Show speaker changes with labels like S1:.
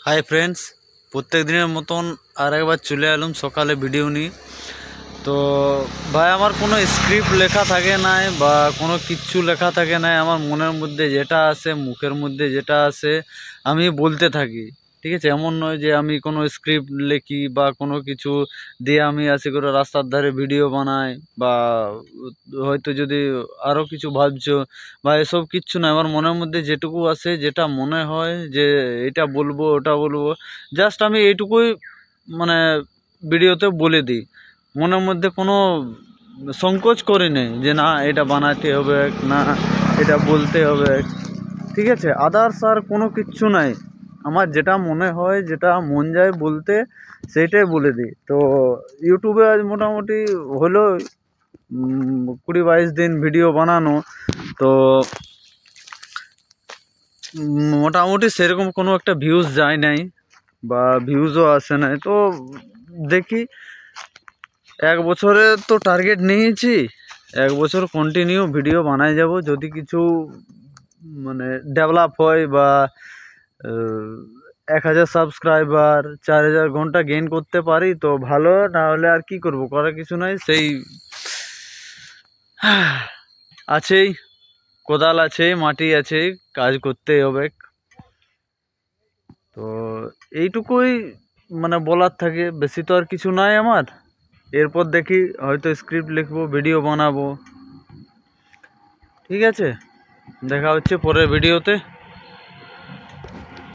S1: Hi friends, প্রত্যেক দিনের মতন আর একবার চলে এলাম সকালে ভিডিও নিয়ে। তো ভাই আমার কোনো স্ক্রিপ্ট লেখা থাকে নাই বা কোনো কিচ্ছু লেখা থাকে নাই, আমার মনের মধ্যে যেটা আসে, মুখের মধ্যে যেটা আসে আমি বলতে থাকি। ঠিক আছে, এমন নয় যে আমি কোনো স্ক্রিপ্ট লিখি বা কোনো কিছু দিয়ে আমি আসি করে রাস্তার ধারে ভিডিও বানাই বা হয়তো যদি আরও কিছু ভাবছো বা এসব কিচ্ছু না। আমার মনের মধ্যে যেটুকু আসে, যেটা মনে হয় যে এটা বলবো ওটা বলবো, জাস্ট আমি এইটুকুই মানে ভিডিওতে বলে দিই। মনের মধ্যে কোনো সংকোচ করে নেই যে না এটা বানাতে হবে, না এটা বলতে হবে। ঠিক আছে, আদার্স আর কোনো কিচ্ছু নাই। আমার যেটা মনে হয়, যেটা মন যায় বলতে, সেইটাই বলে দিই। তো ইউটিউবে আজ মোটামুটি হলো 20-22 দিন ভিডিও বানানো। তো মোটামুটি সেরকম কোনো একটা ভিউজ যায় নাই বা ভিউজও আসে নাই। তো দেখি, 1 বছরে তো টার্গেট নিয়েছি, 1 বছর কন্টিনিউ ভিডিও বানাই যাব। যদি কিছু মানে ডেভেলপ হয় বা 1000 সাবস্ক্রাইবার, 4000 ঘন্টা গেইন করতে পারি তো ভালো, না হলে আর কি করব, করার কিছু নাই। সেই আছেই, কোদাল আছে, মাটি আছে, কাজ করতেই হবে। তো এইটুকুই মানে বলার থাকে, বেশি তো আর কিছু নাই আমার। এরপর দেখি হয়তো স্ক্রিপ্ট লিখবো, ভিডিও বানাবো। ঠিক আছে, দেখা হচ্ছে পরের ভিডিওতে।